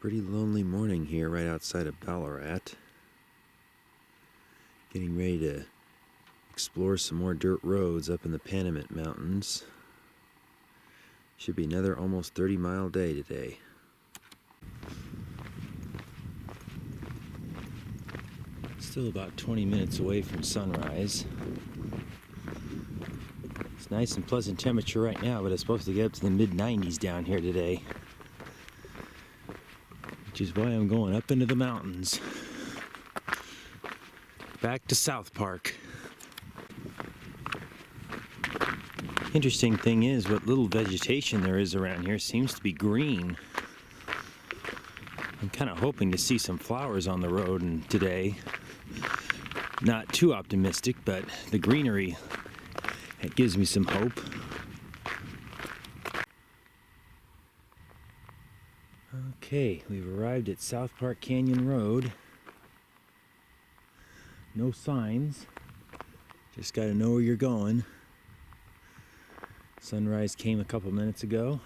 Pretty lonely morning here right outside of Ballarat. Getting ready to explore some more dirt roads up in the Panamint Mountains. Should be another almost 30-mile day today. Still about 20 minutes away from sunrise. It's nice and pleasant temperature right now, but it's supposed to get up to the mid-90s down here today. Which is why I'm going up into the mountains. Back to South Park. Interesting thing is, what little vegetation there is around here seems to be green. I'm kind of hoping to see some flowers on the road today. Not too optimistic, but the greenery, it gives me some hope. Okay, we've arrived at South Park Canyon Road. No signs, just got to know where you're going. Sunrise came a couple minutes ago.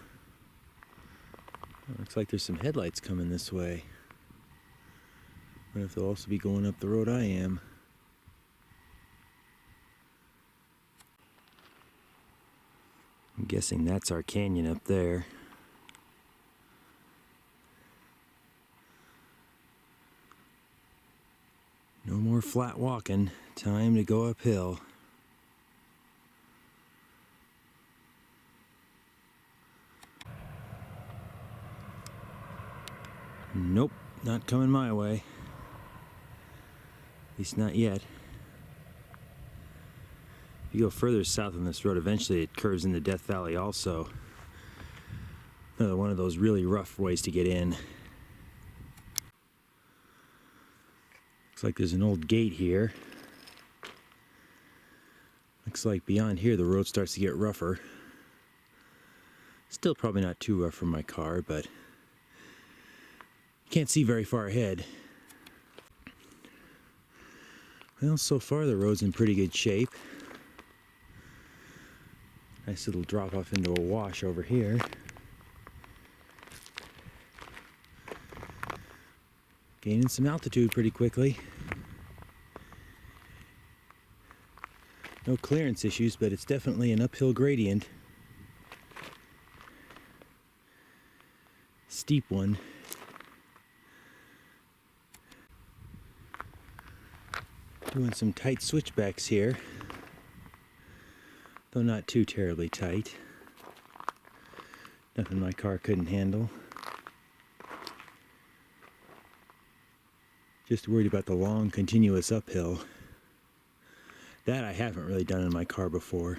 Looks like there's some headlights coming this way. I wonder if they'll also be going up the road I am. I'm guessing that's our canyon up there. No more flat walking, time to go uphill. Nope, not coming my way. At least not yet. If you go further south on this road, eventually it curves into Death Valley also. Another one of those really rough ways to get in. Looks like there's an old gate here. Looks like beyond here the road starts to get rougher. Still probably not too rough for my car, but can't see very far ahead. Well, so far the road's in pretty good shape. Nice little drop off into a wash over here. Gaining some altitude pretty quickly. No clearance issues, but it's definitely an uphill gradient. Steep one. Doing some tight switchbacks here, though not too terribly tight. Nothing my car couldn't handle. Just worried about the long, continuous uphill. That I haven't really done in my car before.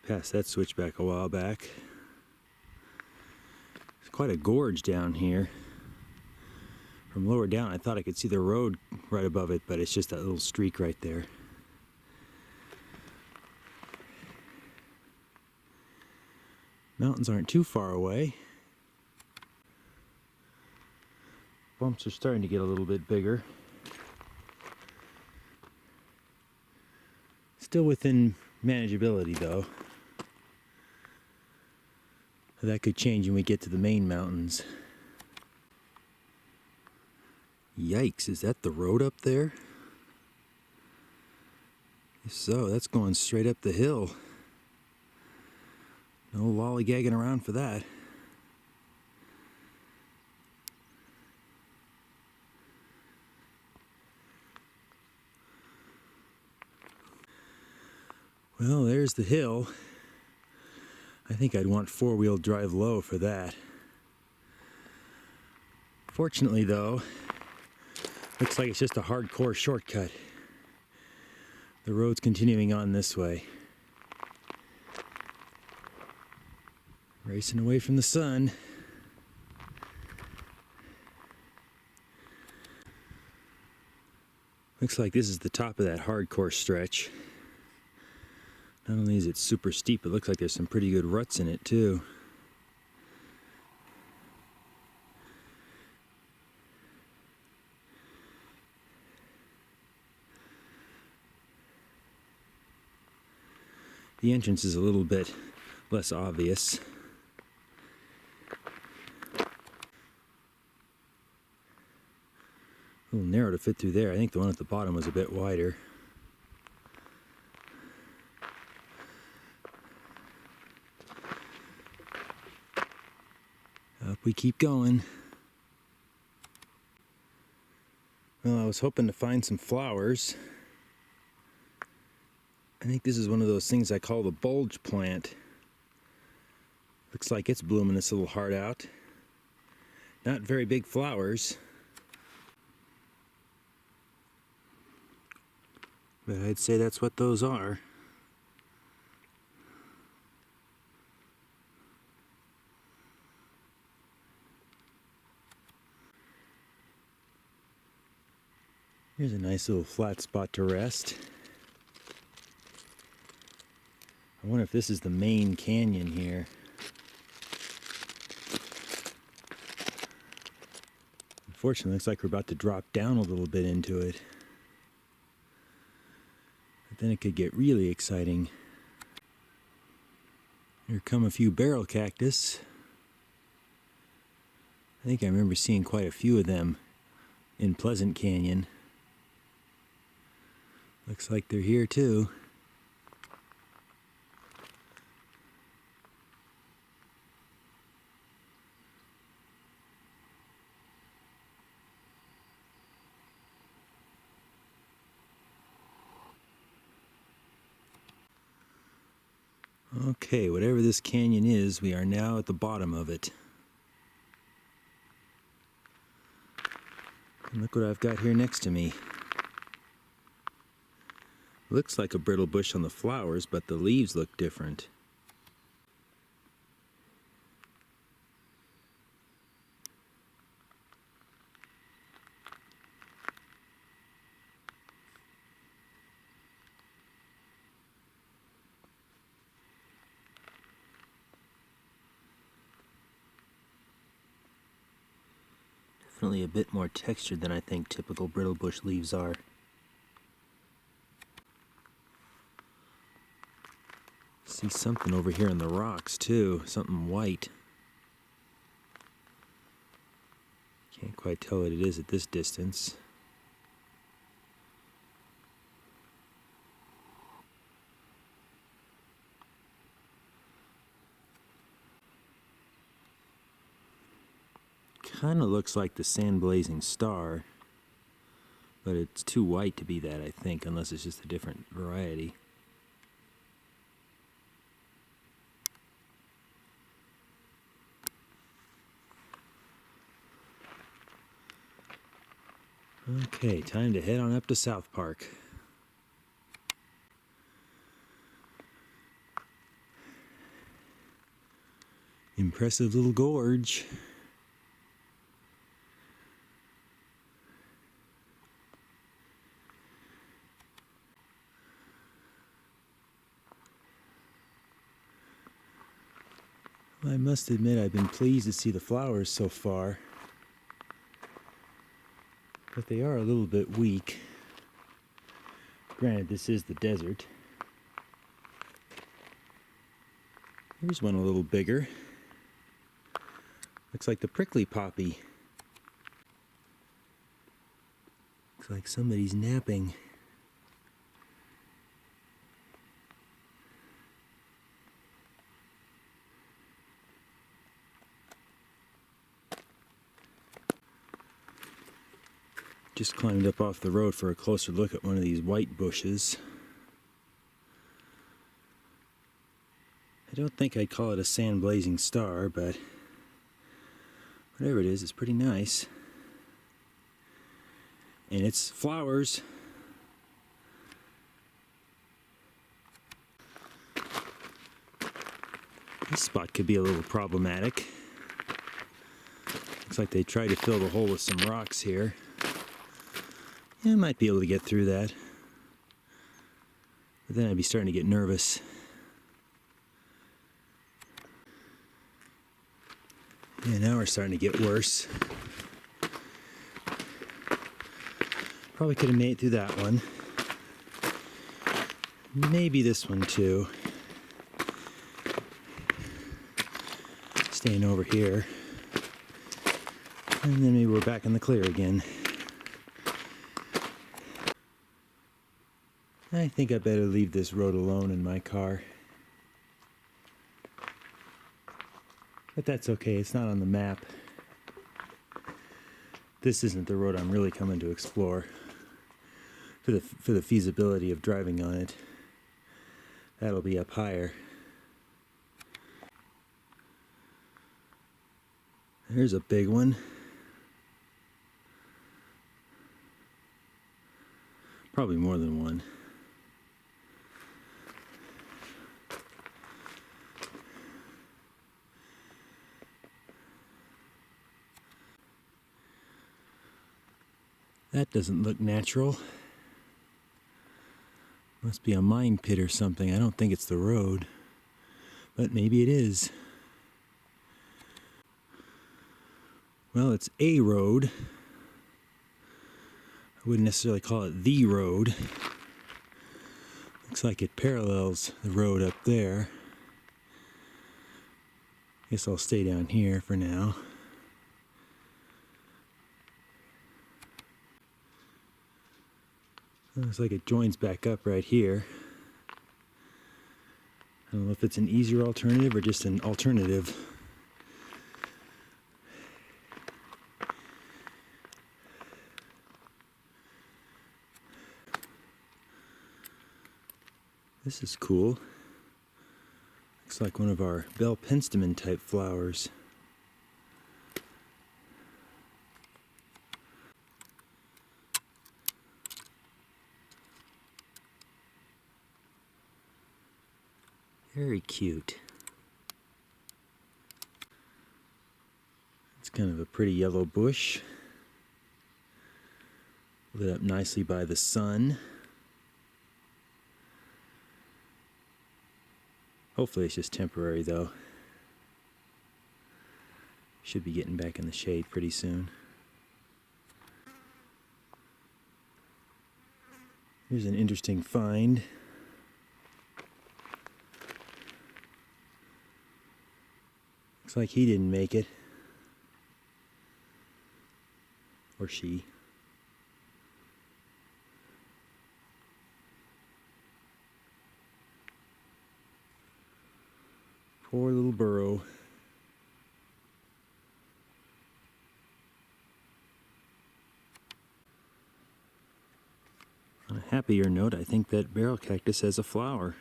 Passed that switchback a while back. It's quite a gorge down here. From lower down, I thought I could see the road right above it, but it's just that little streak right there. Mountains aren't too far away. Bumps are starting to get a little bit bigger. Still within manageability though. That could change when we get to the main mountains. Yikes, is that the road up there? If so, that's going straight up the hill. No lollygagging around for that. Well, there's the hill. I think I'd want four-wheel drive low for that. Fortunately though, looks like it's just a hardcore shortcut. The road's continuing on this way. Racing away from the sun. Looks like this is the top of that hardcore stretch. Not only is it super steep, it looks like there's some pretty good ruts in it too. The entrance is a little bit less obvious. A little narrow to fit through there. I think the one at the bottom was a bit wider. Up we keep going. Well, I was hoping to find some flowers. I think this is one of those things I call the bulge plant. Looks like it's blooming its little heart out. Not very big flowers, but I'd say that's what those are. Here's a nice little flat spot to rest. I wonder if this is the main canyon here. Unfortunately, it looks like we're about to drop down a little bit into it. But then it could get really exciting. Here come a few barrel cactus. I think I remember seeing quite a few of them in Pleasant Canyon. Looks like they're here too. Okay, whatever this canyon is, we are now at the bottom of it. And look what I've got here next to me. Looks like a brittle bush on the flowers, but the leaves look different. Definitely a bit more textured than I think typical brittle bush leaves are. See something over here in the rocks too, something white. Can't quite tell what it is at this distance. Kind of looks like the sand blazing star, but it's too white to be that, I think, unless it's just a different variety. Okay, time to head on up to South Park. Impressive little gorge. I must admit I've been pleased to see the flowers so far, but they are a little bit weak. Granted, this is the desert. Here's one a little bigger. Looks like the prickly poppy. Looks like somebody's napping. Just climbed up off the road for a closer look at one of these white bushes. I don't think I'd call it a sand blazing star, but whatever it is, it's pretty nice. And it's flowers. This spot could be a little problematic. Looks like they tried to fill the hole with some rocks here. Yeah, I might be able to get through that. But then I'd be starting to get nervous. Yeah, now we're starting to get worse. Probably could have made it through that one. Maybe this one too. Staying over here. And then maybe we're back in the clear again. I think I better leave this road alone in my car. But that's okay, it's not on the map. This isn't the road I'm really coming to explore. For the feasibility of driving on it. That'll be up higher. There's a big one. Probably more than one. That doesn't look natural. Must be a mine pit or something. I don't think it's the road, but maybe it is. Well, it's a road. I wouldn't necessarily call it the road. Looks like it parallels the road up there. Guess I'll stay down here for now. Looks like it joins back up right here. I don't know if it's an easier alternative or just an alternative. This is cool. Looks like one of our bell penstemon type flowers. Very cute. It's kind of a pretty yellow bush, lit up nicely by the sun. Hopefully it's just temporary though. Should be getting back in the shade pretty soon. Here's an interesting find. Looks like he didn't make it. Or she. Poor little burrow. On a happier note, I think that barrel cactus has a flower.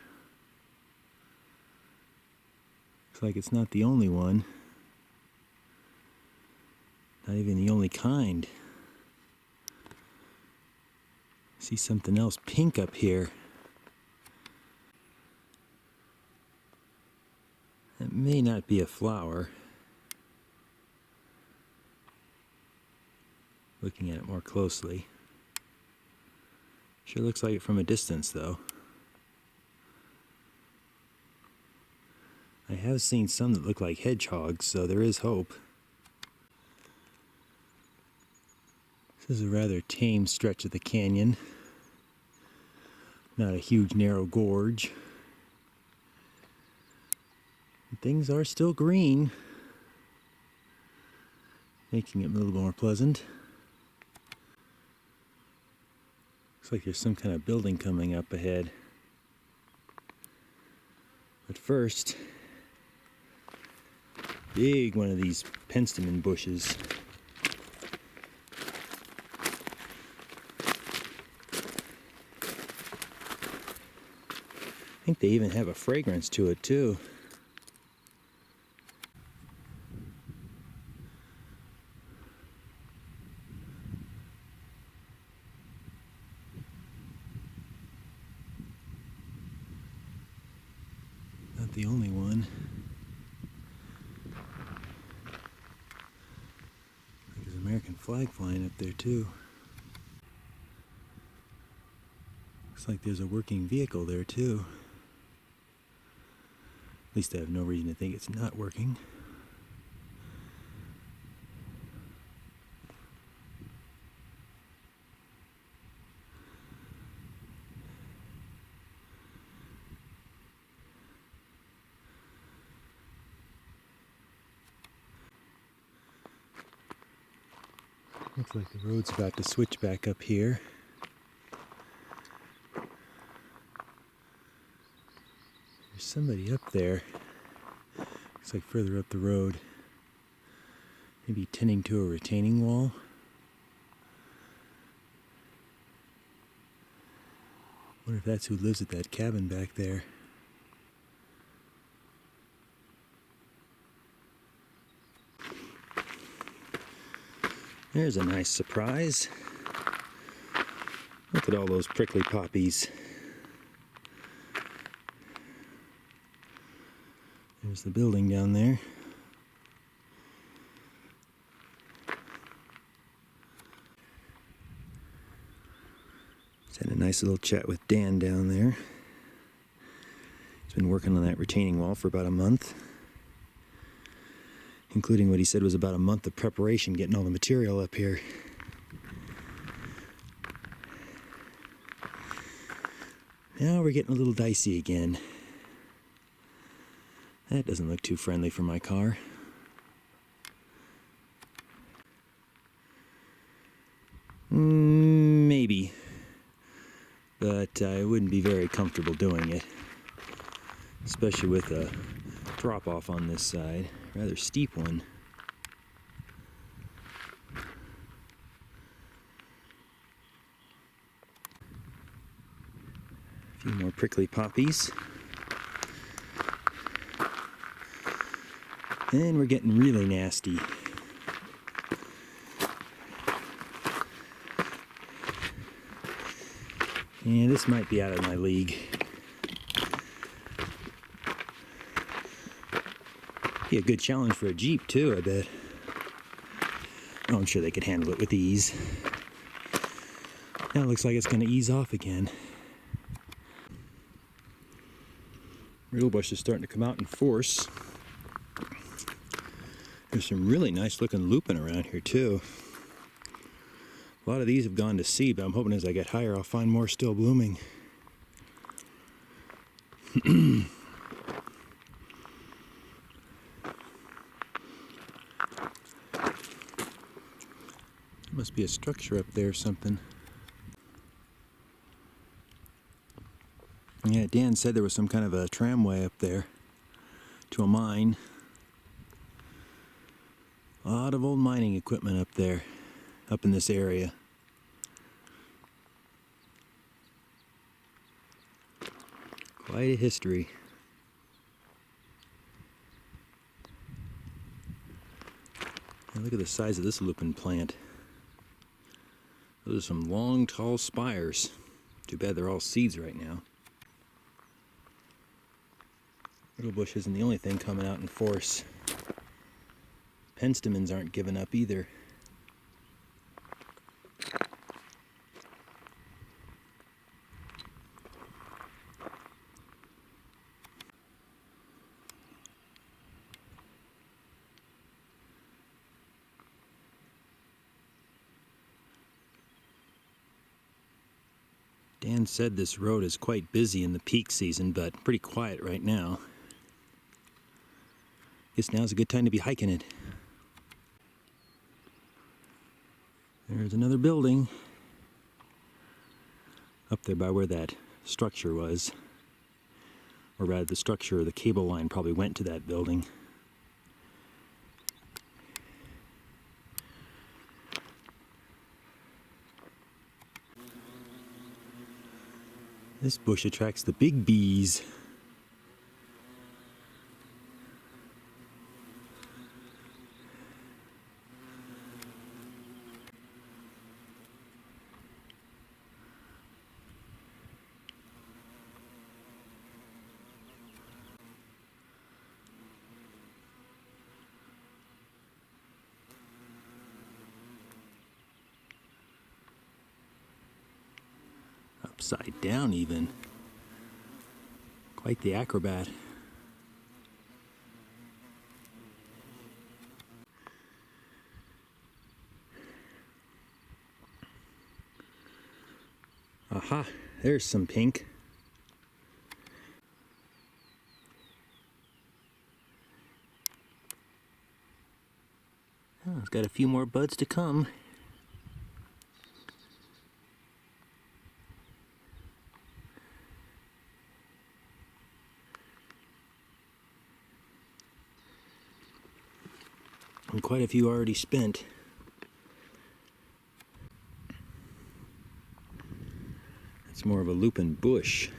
Looks like it's not the only one. Not even the only kind. See something else pink up here. It may not be a flower. Looking at it more closely. Sure looks like it from a distance though. I have seen some that look like hedgehogs, so there is hope. This is a rather tame stretch of the canyon. Not a huge narrow gorge. Things are still green, making it a little more pleasant. Looks like there's some kind of building coming up ahead. But first, big one of these penstemon bushes. I think they even have a fragrance to it too. Not the only one. There's an American flag flying up there too. Looks like there's a working vehicle there too. At least I have no reason to think it's not working. Looks like the road's about to switch back up here. somebody up there. Looks like further up the road. Maybe tending to a retaining wall. Wonder if that's who lives at that cabin back there. There's a nice surprise. Look at all those prickly poppies. There's the building down there. Just had a nice little chat with Dan down there. He's been working on that retaining wall for about a month, including what he said was about a month of preparation, getting all the material up here. Now we're getting a little dicey again. That doesn't look too friendly for my car. Maybe. But I wouldn't be very comfortable doing it. Especially with a drop-off on this side. Rather steep one. A few more prickly poppies. And we're getting really nasty. Yeah, this might be out of my league. Be a good challenge for a Jeep too, I bet. Oh, I'm sure they could handle it with ease. Now it looks like it's going to ease off again. Riddle bush is starting to come out in force. There's some really nice looking lupin around here too. A lot of these have gone to seed, but I'm hoping as I get higher I'll find more still blooming. Must be a structure up there or something. Yeah, Dan said there was some kind of a tramway up there to a mine. A lot of old mining equipment up there, up in this area. Quite a history. Now look at the size of this lupin plant. Those are some long, tall spires. Too bad they're all seeds right now. Riddle bush isn't the only thing coming out in force. Penstemons aren't giving up either. Dan said this road is quite busy in the peak season, but pretty quiet right now. Guess now's a good time to be hiking it. There's another building up there by where that structure was. Or rather, the structure, the cable line probably went to that building. This bush attracts the big bees. Upside down even. Quite the acrobat. Aha, there's some pink. Oh, it's got a few more buds to come. and quite a few already spent. It's more of a lupin bush.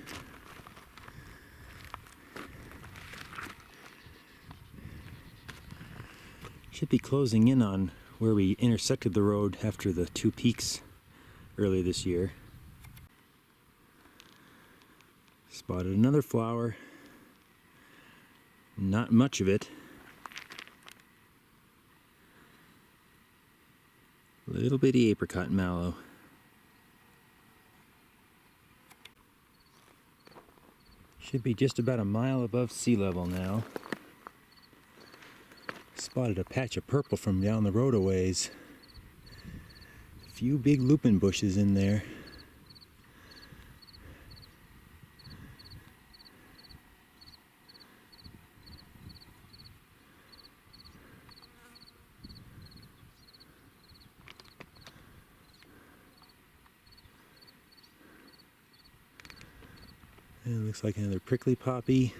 Should be closing in on where we intersected the road after the two peaks early this year. Spotted another flower. Not much of it. Little bitty apricot mallow. Should be just about a mile above sea level now. Spotted a patch of purple from down the road a ways. A few big lupin bushes in there. And it looks like another prickly poppy.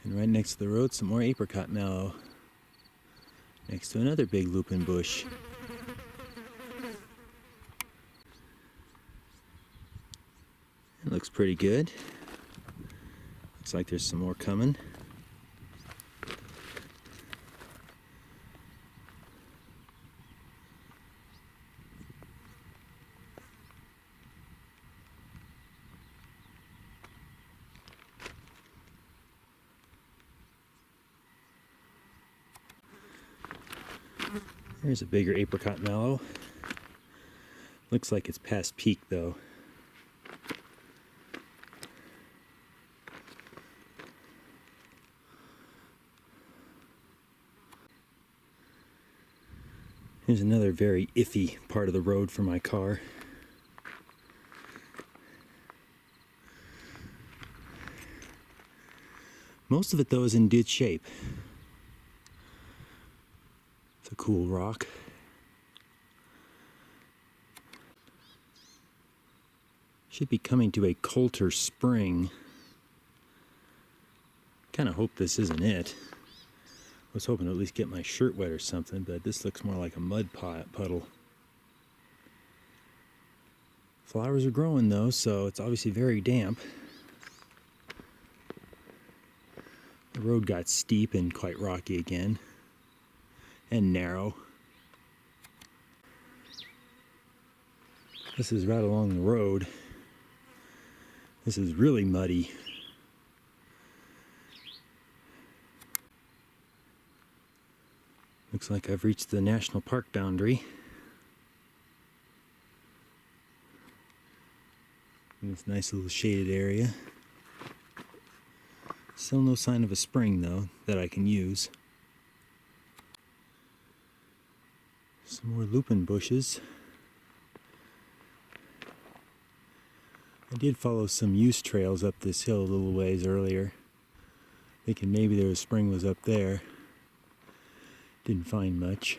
And right next to the road, some more apricot mallow. Next to another big lupin bush. It looks pretty good. Looks like there's some more coming. There's a bigger apricot mallow. Looks like it's past peak though. Here's another very iffy part of the road for my car. Most of it though is in good shape. It's a cool rock. Should be coming to a Coulter spring. Kind of hope this isn't it. I was hoping to at least get my shirt wet or something, but this looks more like a mud puddle. Flowers are growing though, so it's obviously very damp. The road got steep and quite rocky again, and narrow. This is right along the road. This is really muddy. Looks like I've reached the national park boundary. In this nice little shaded area. Still no sign of a spring though that I can use. Some more lupin bushes. I did follow some use trails up this hill a little ways earlier, thinking maybe there was spring was up there. Didn't find much.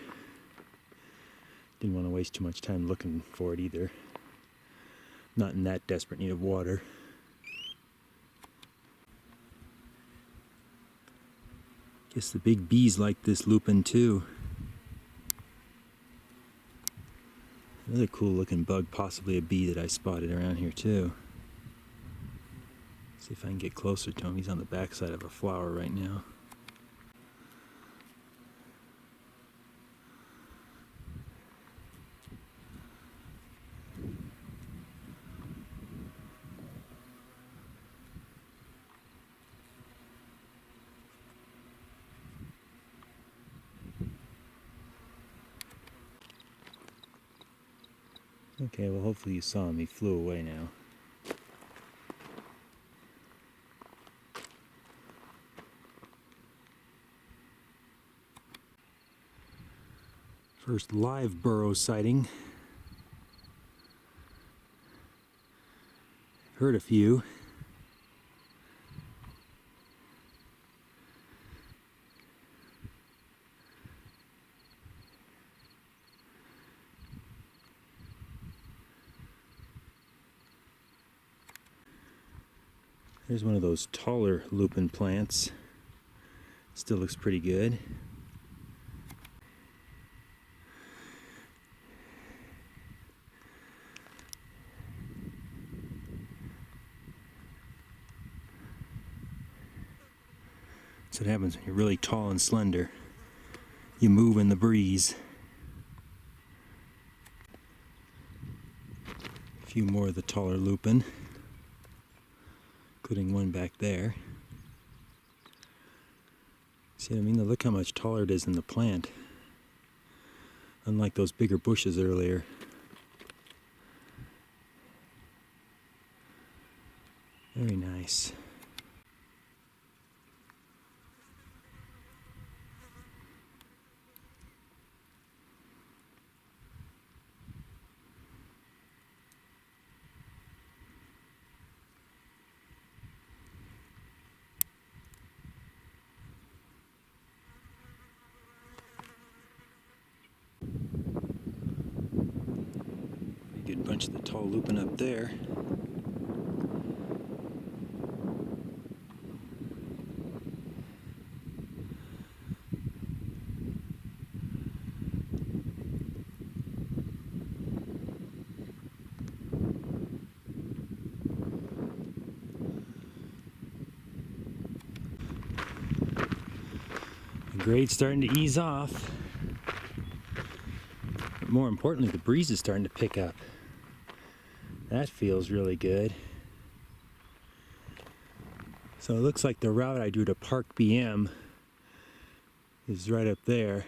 Didn't want to waste too much time looking for it either. Not in that desperate need of water. Guess the big bees like this lupin too. Another cool looking bug, possibly a bee that I spotted around here too. See if I can get closer to him. He's on the backside of a flower right now. Okay, well hopefully you saw him. He flew away now. First live burrow sighting. Heard a few. There's one of those taller lupin plants. Still looks pretty good. That's what happens when you're really tall and slender. You move in the breeze. A few more of the taller lupin, including one back there. See what I mean? Look how much taller it is in the plant. Unlike those bigger bushes earlier. Very nice. Good bunch of the tall lupin up there. The grade's starting to ease off. But more importantly, the breeze is starting to pick up. That feels really good. So it looks like the route I drew to Park BM is right up there.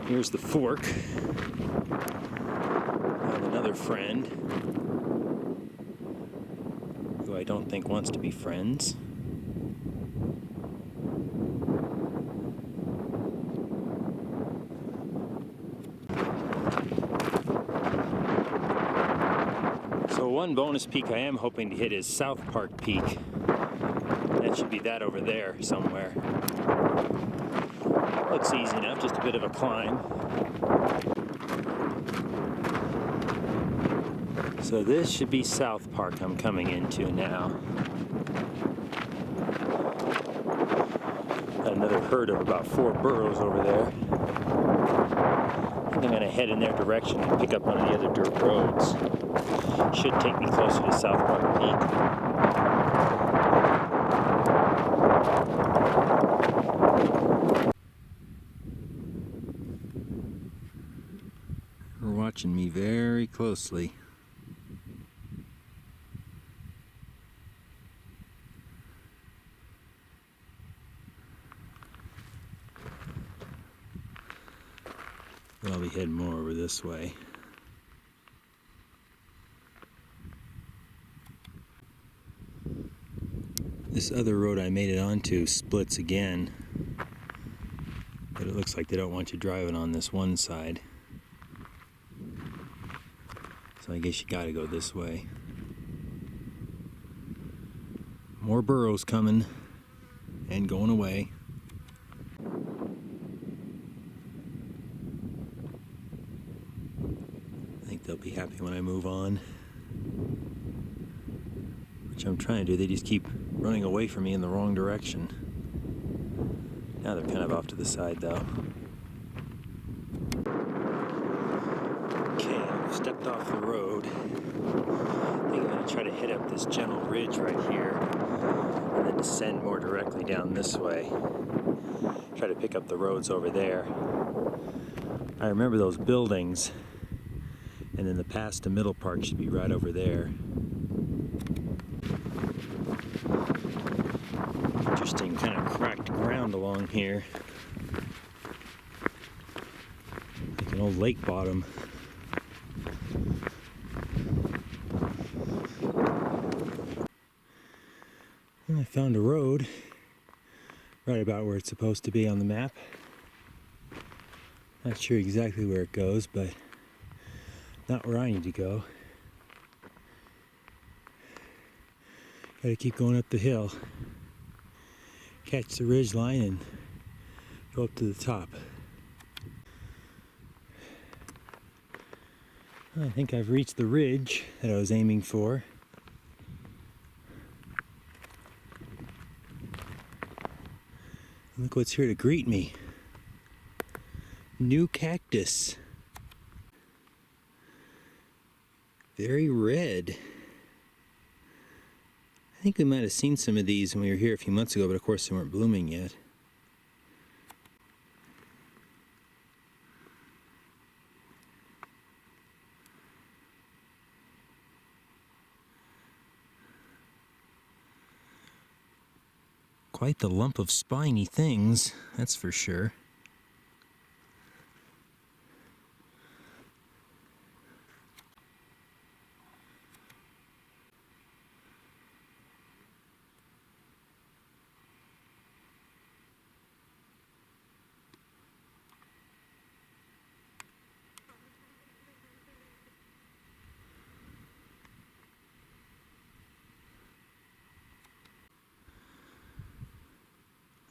Here's the fork. I have another friend who I don't think wants to be friends. So one bonus peak I am hoping to hit is South Park Peak. That should be that over there somewhere. Looks easy enough, just a bit of a climb. So this should be South Park I'm coming into now. Got another herd of about 4 burros over there. I think I'm going to head in their direction and pick up one of the other dirt roads. Should take me closer to South Park Peak. They're watching me very closely. I'll be heading more over this way. This other road I made it onto splits again, but it looks like they don't want you driving on this one side. So I guess you gotta go this way. More burros coming and going away. I think they'll be happy when I move on. Which I'm trying to do, they just keep running away from me in the wrong direction. Now they're kind of off to the side though. Okay, I've stepped off the road. I think I'm going to try to hit up this gentle ridge right here and then descend more directly down this way. Try to pick up the roads over there. I remember those buildings, and then the pass to Middle Park should be right over there. Interesting kind of cracked ground along here. Like an old lake bottom. And I found a road right about where it's supposed to be on the map. Not sure exactly where it goes, but not where I need to go. Gotta keep going up the hill. Catch the ridge line and go up to the top. I think I've reached the ridge that I was aiming for. Look what's here to greet me. New cactus. Very red. I think we might have seen some of these when we were here a few months ago, but of course they weren't blooming yet. Quite the lump of spiny things, that's for sure.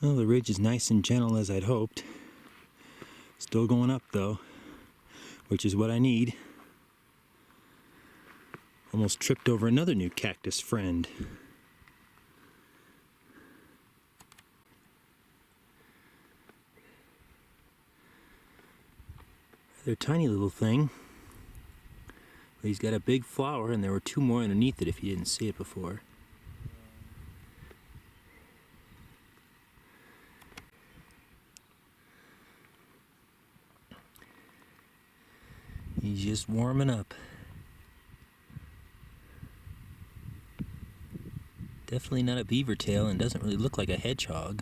Well, the ridge is nice and gentle as I'd hoped. Still going up though, which is what I need. Almost tripped over another new cactus friend. They're a tiny little thing. But he's got a big flower, and there were two more underneath it if you didn't see it before. He's just warming up. Definitely not a beaver tail and doesn't really look like a hedgehog.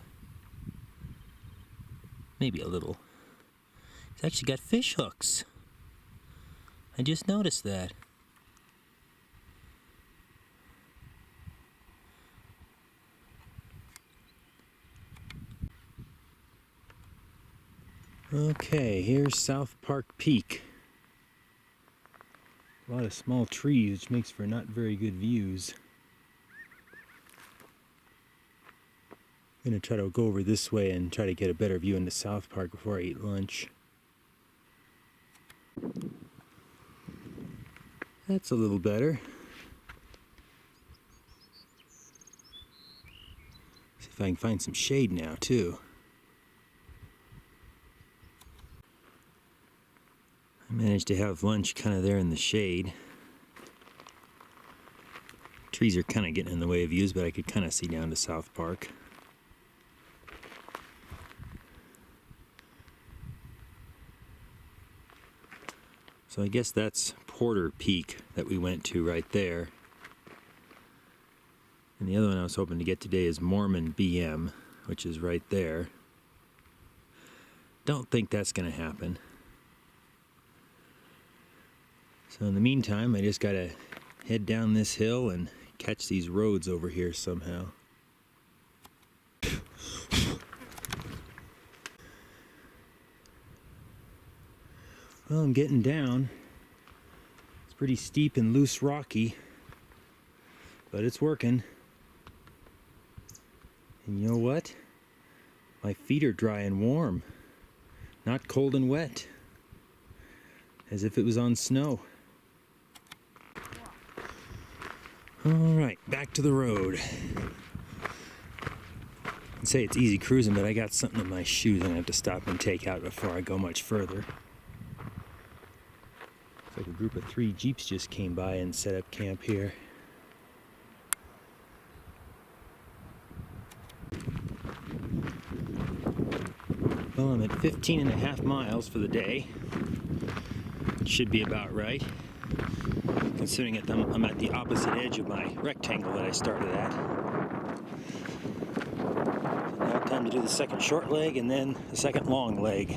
Maybe a little. He's actually got fish hooks. I just noticed that. Okay, here's South Park Peak. A lot of small trees, which makes for not very good views. I'm going to try to go over this way and try to get a better view into South Park before I eat lunch. That's a little better. See if I can find some shade now, too. I managed to have lunch kind of there in the shade. Trees are kind of getting in the way of views, but I could kind of see down to South Park. So I guess that's Porter Peak that we went to right there. And the other one I was hoping to get today is Mormon BM, which is right there. Don't think that's going to happen. So in the meantime, I just got to head down this hill and catch these roads over here somehow. Well, I'm getting down. It's pretty steep and loose rocky, but it's working. And you know what? My feet are dry and warm, not cold and wet, as if it was on snow. Alright, back to the road. I'd say it's easy cruising, but I got something in my shoes and I have to stop and take out before I go much further. Looks like a group of 3 Jeeps just came by and set up camp here. Well, I'm at 15.5 miles for the day. It should be about right, considering I'm at the opposite edge of my rectangle that I started at. So now time to do the second short leg and then the second long leg.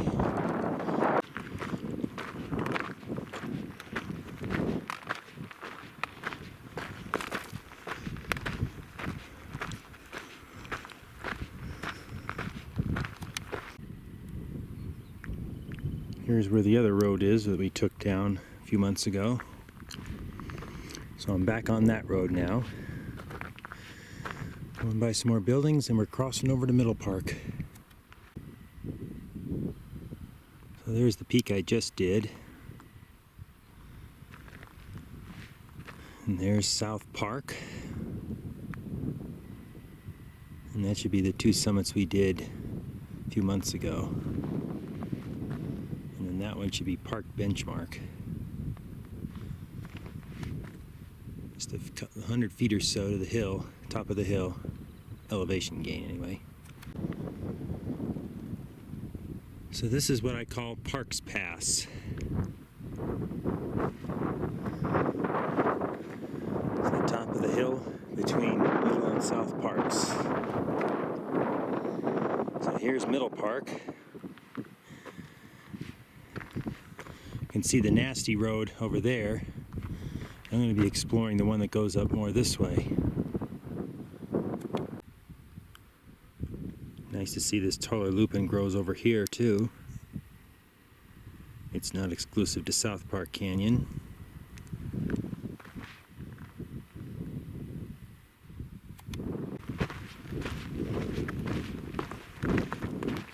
Here's where the other road is that we took down a few months ago. So I'm back on that road now. Going by some more buildings and we're crossing over to Middle Park. So there's the peak I just did. And there's South Park. And that should be the 2 summits we did a few months ago. And then that one should be Park Benchmark. Just a 100 feet or so to the hill, top of the hill. Elevation gain anyway. So this is what I call Parks Pass. It's the top of the hill between Middle and South Parks. So here's Middle Park. You can see the nasty road over there. I'm going to be exploring the one that goes up more this way. Nice to see this taller lupin grows over here too. It's not exclusive to South Park Canyon.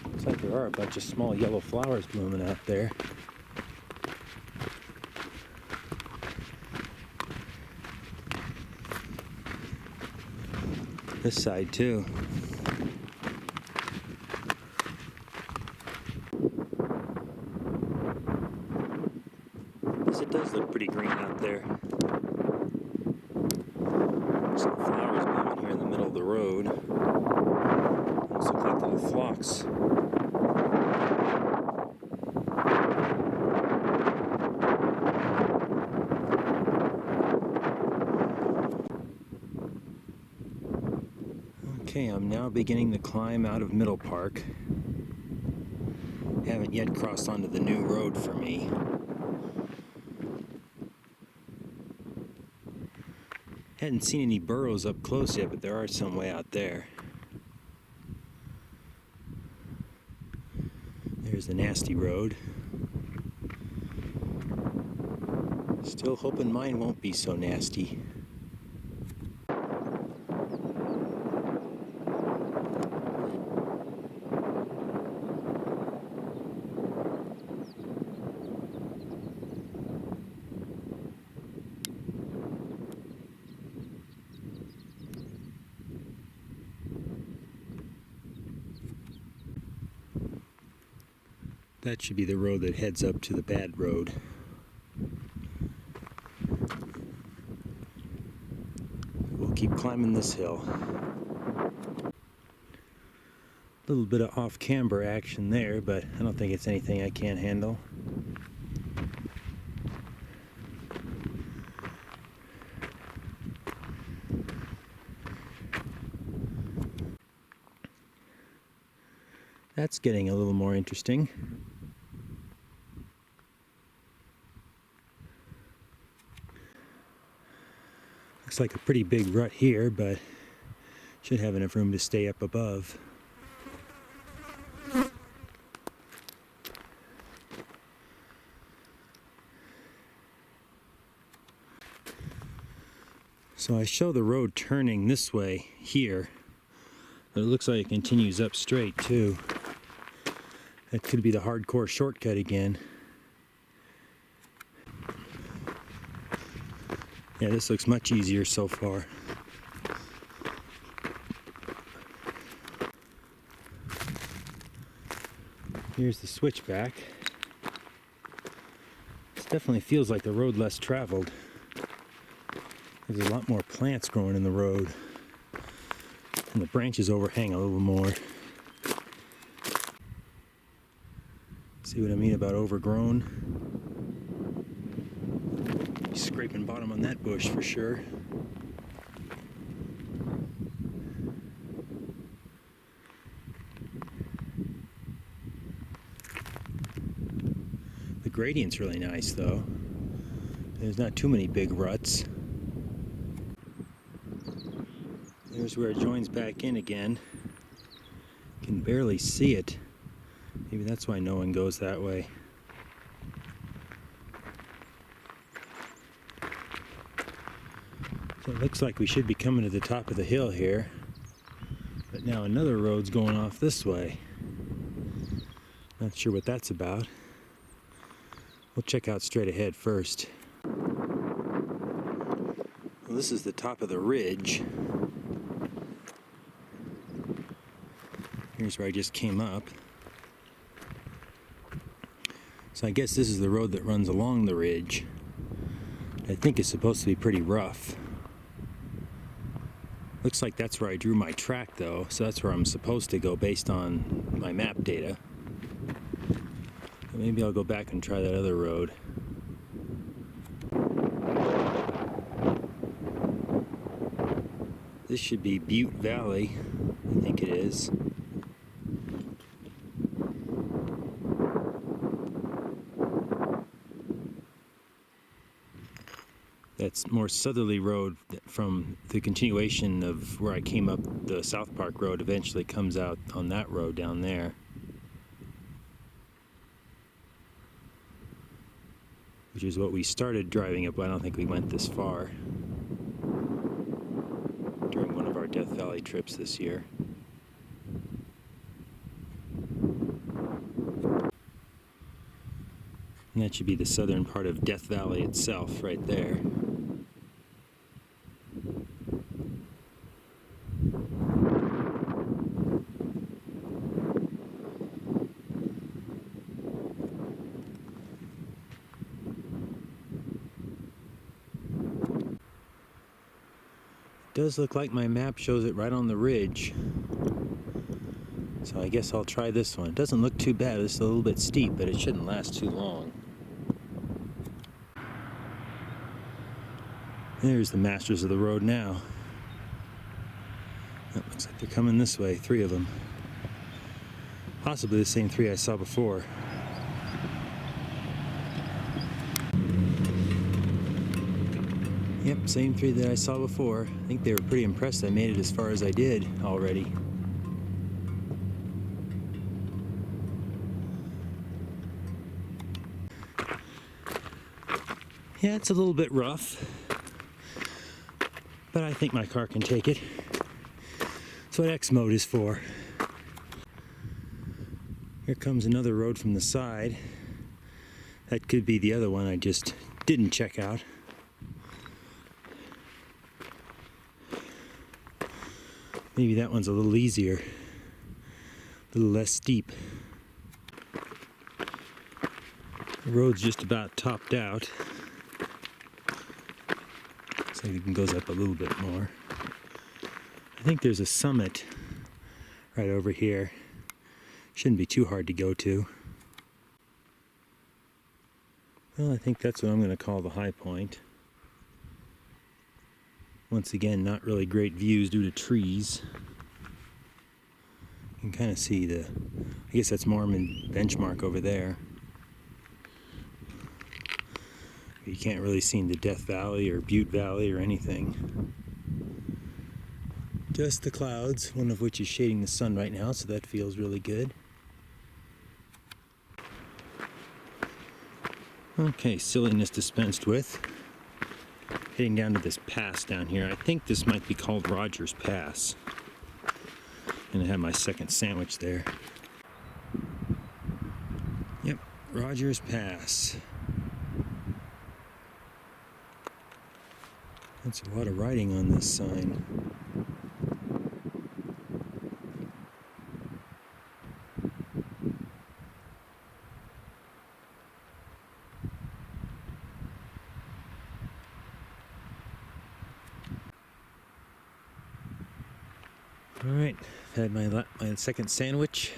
Looks like there are a bunch of small yellow flowers blooming out there. This side too. Yes, it does look pretty green out there. Some flowers blooming here in the middle of the road. Those look like little flocks. Okay, I'm now beginning the climb out of Middle Park. Haven't yet crossed onto the new road for me. Hadn't seen any burrows up close yet, but there are some way out there. There's the nasty road. Still hoping mine won't be so nasty. That should be the road that heads up to the bad road. We'll keep climbing this hill. A little bit of off-camber action there, but I don't think it's anything I can't handle. That's getting a little more interesting. Looks like a pretty big rut here, but should have enough room to stay up above. So I show the road turning this way here, but it looks like it continues up straight too. That could be the hardcore shortcut again. Yeah, this looks much easier so far. Here's the switchback. This definitely feels like the road less traveled. There's a lot more plants growing in the road, and the branches overhang a little more. See what I mean about overgrown? Scraping bottom on that bush for sure. The gradient's really nice though. There's not too many big ruts. There's where it joins back in again. Can barely see it. Maybe that's why no one goes that way. So it looks like we should be coming to the top of the hill here. But now another road's going off this way. Not sure what that's about. We'll check out straight ahead first. Well, this is the top of the ridge. Here's where I just came up. So I guess this is the road that runs along the ridge. I think it's supposed to be pretty rough. Looks like that's where I drew my track though, so that's where I'm supposed to go based on my map data. But maybe I'll go back and try that other road. This should be Butte Valley, I think it is. That's more southerly road from the continuation of where I came up. The South Park Road eventually comes out on that road down there, which is what we started driving up, but I don't think we went this far during one of our Death Valley trips this year. And that should be the southern part of Death Valley itself, right there. Does look like my map shows it right on the ridge, so I guess I'll try this one. It doesn't look too bad. It's a little bit steep, but it shouldn't last too long. There's the masters of the road now. Oh, looks like they're coming this way, 3 of them. Possibly the same 3 I saw before. Yep, same 3 that I saw before. I think they were pretty impressed I made it as far as I did already. Yeah, it's a little bit rough, but I think my car can take it. That's what X mode is for. Here comes another road from the side. That could be the other one I just didn't check out. Maybe that one's a little easier, a little less steep. The road's just about topped out. Looks like it goes up a little bit more. I think there's a summit right over here. Shouldn't be too hard to go to. Well, I think that's what I'm going to call the high point. Once again, not really great views due to trees. You can kind of see I guess that's Mormon benchmark over there. You can't really see into Death Valley or Butte Valley or anything. Just the clouds, one of which is shading the sun right now, so that feels really good. Okay, silliness dispensed with. Heading down to this pass down here. I think this might be called Rogers Pass. And I have my second sandwich there. Yep, Rogers Pass. That's a lot of writing on this sign. Alright, had my second sandwich,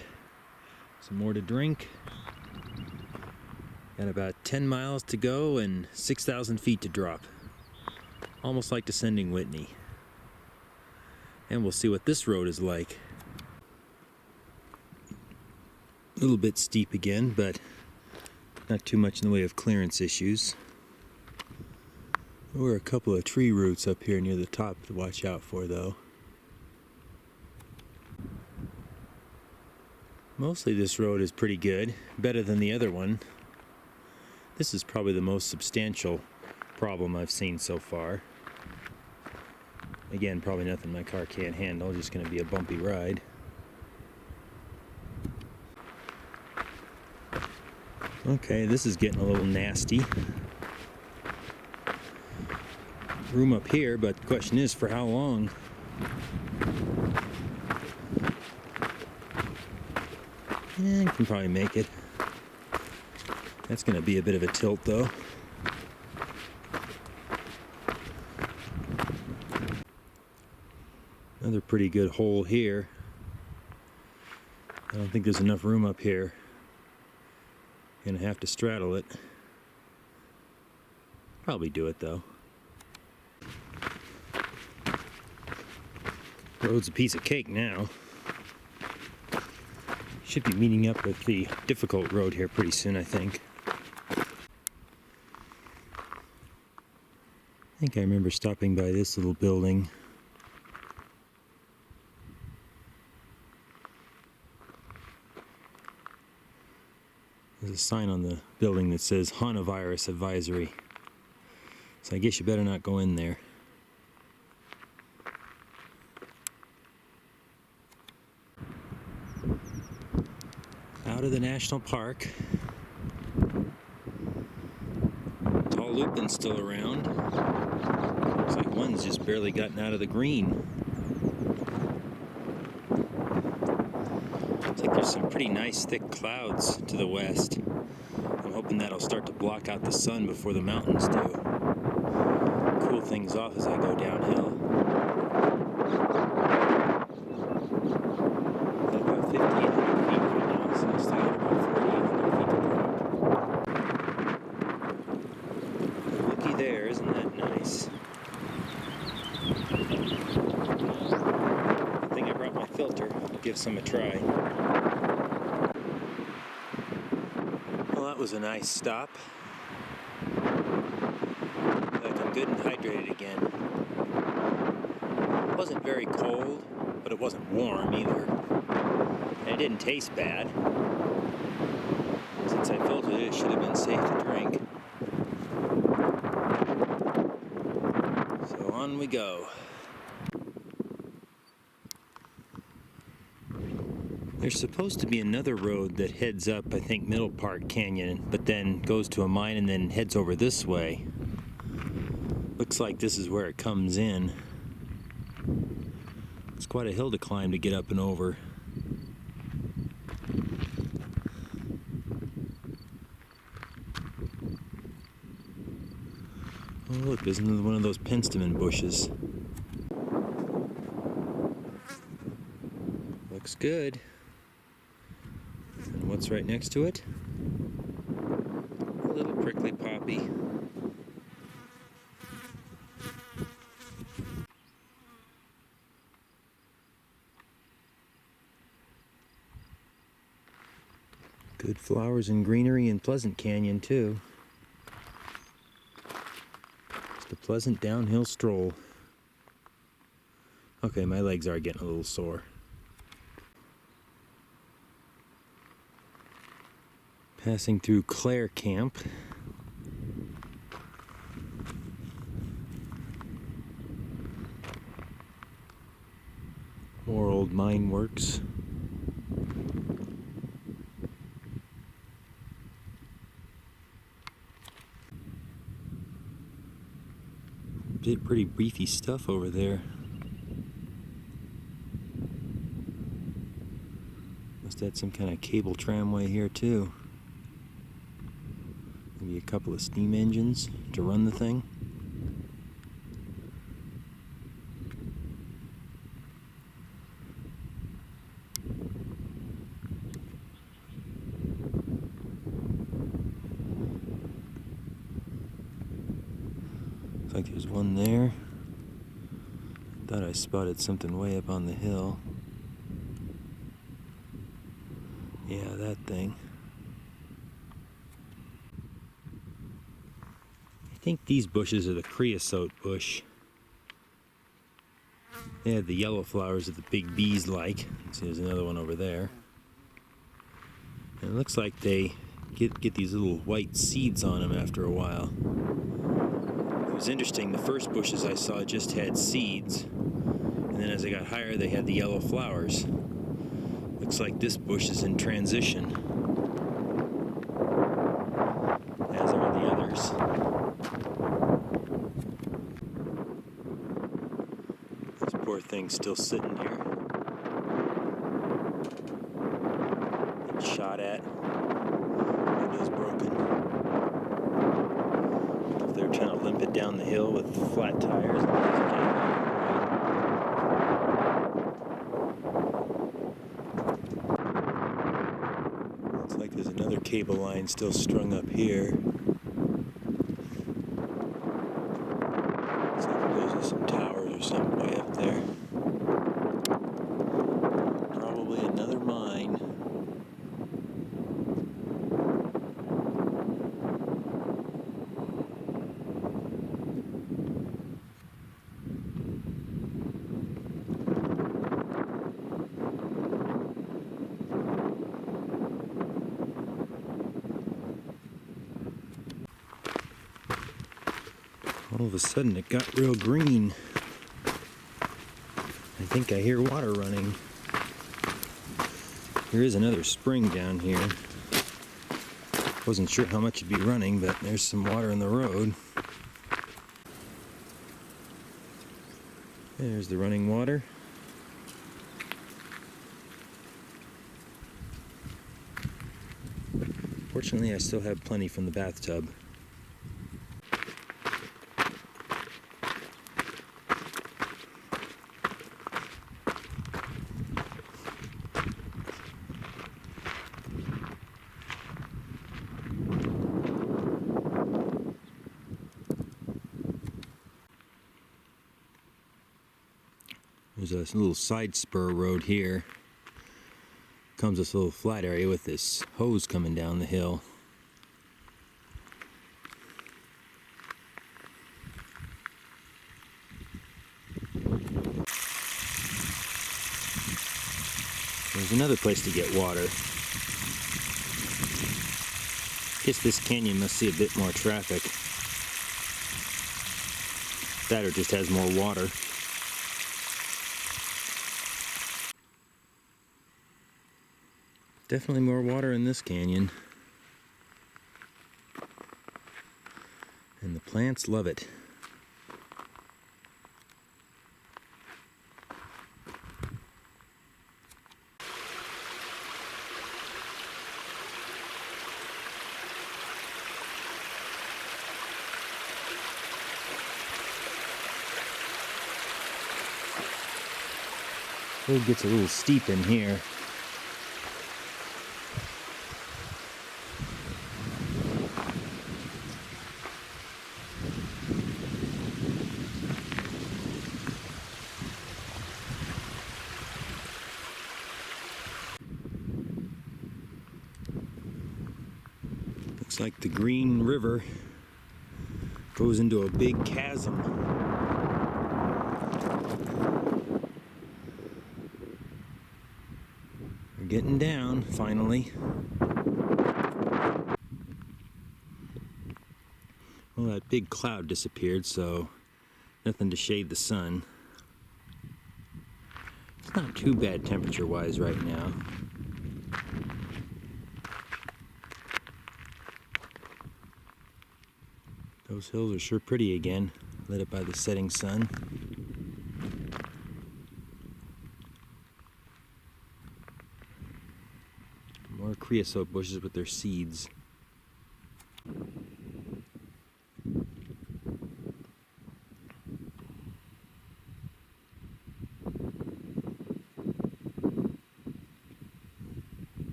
some more to drink. Got about 10 miles to go and 6,000 feet to drop. Almost like descending Whitney. And we'll see what this road is like. A little bit steep again, but not too much in the way of clearance issues. There were a couple of tree roots up here near the top to watch out for though. Mostly this road is pretty good, better than the other one. This is probably the most substantial problem I've seen so far. Again, probably nothing my car can't handle, just going to be a bumpy ride. Okay, this is getting a little nasty. Room up here, but the question is for how long? Yeah, you can probably make it. That's going to be a bit of a tilt though. Another pretty good hole here. I don't think there's enough room up here. Gonna have to straddle it. Probably do it though. Road's a piece of cake now. Should be meeting up with the difficult road here pretty soon, I think. I think I remember stopping by this little building. There's a sign on the building that says Hanavirus Advisory. So I guess you better not go in there. Out of the national park. Tall lupin's still around. Looks like one's just barely gotten out of the green. Looks like there's some pretty nice thick clouds to the west. I'm hoping that'll start to block out the sun before the mountains do. Cool things off as I go downhill. Got about 1,500 feet right now, so I still got about 4,800 feet to drop. Looky there, isn't that nice? Good thing I brought my filter. I'll give some a try. Well, that was a nice stop. Like I'm good and hydrated again. It wasn't very cold, but it wasn't warm either. And it didn't taste bad. Since I filtered it, it should have been safe to drink. So on we go. There's supposed to be another road that heads up, I think, Middle Park Canyon, but then goes to a mine and then heads over this way. Looks like this is where it comes in. It's quite a hill to climb to get up and over. Oh look, there's another one of those penstemon bushes. Looks good. And what's right next to it? A little prickly poppy. Good flowers and greenery in Pleasant Canyon too. Just a pleasant downhill stroll. Okay, my legs are getting a little sore. Passing through Clare Camp. More old mine works. Did pretty beefy stuff over there. Must have had some kind of cable tramway here too. Maybe a couple of steam engines to run the thing. Looks like there's one there. Thought I spotted something way up on the hill. Yeah, that thing. I think these bushes are the creosote bush. They have the yellow flowers that the big bees like. See, there's another one over there. And it looks like they get these little white seeds on them after a while. It was interesting, the first bushes I saw just had seeds, and then as I got higher they had the yellow flowers. Looks like this bush is in transition, as are the others. This poor thing's still sitting here. Been shot at. Window's broken. If they're trying to limp it down the hill with flat tires, There's another cable line still strung up here. Looks like it goes to some towers or something way up there. Probably another mine. All of a sudden it got real green. I think I hear water running. There is another spring down here. Wasn't sure how much it'd be running, but there's some water in the road. There's the running water. Fortunately, I still have plenty from the bathtub. There's a little side spur road here. Comes this little flat area with this hose coming down the hill. There's another place to get water. Guess this canyon must see a bit more traffic. That or just has more water. Definitely more water in this canyon. And the plants love it. Road gets a little steep in here. Looks like the Green River goes into a big chasm. We're getting down, finally. Well, that big cloud disappeared, so nothing to shade the sun. It's not too bad temperature-wise right now. Those hills are sure pretty again, lit up by the setting sun. More creosote bushes with their seeds.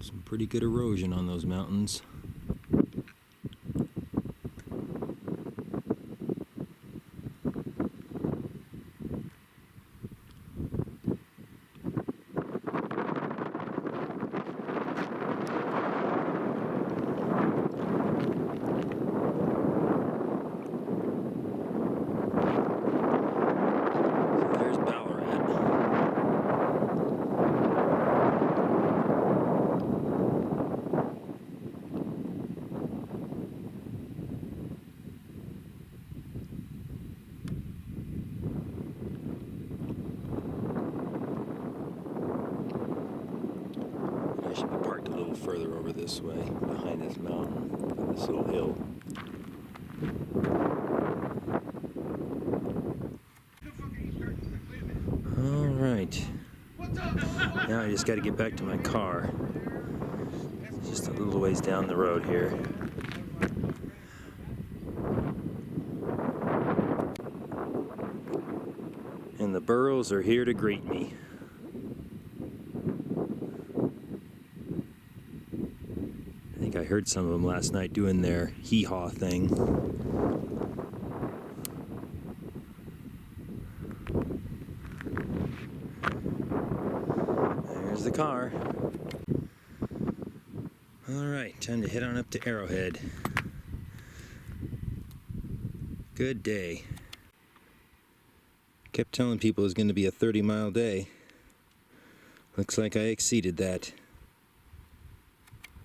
Some pretty good erosion on those mountains. There's Ballarat. I should be parked a little further over this way, behind this mountain, this little hill. Alright, now I just got to get back to my car. It's just a little ways down the road here. And the burros are here to greet me. heard some of them last night doing their hee-haw thing. There's the car. Alright, time to head on up to Arrowhead. Good day. Kept telling people it was going to be a 30-mile day. Looks like I exceeded that.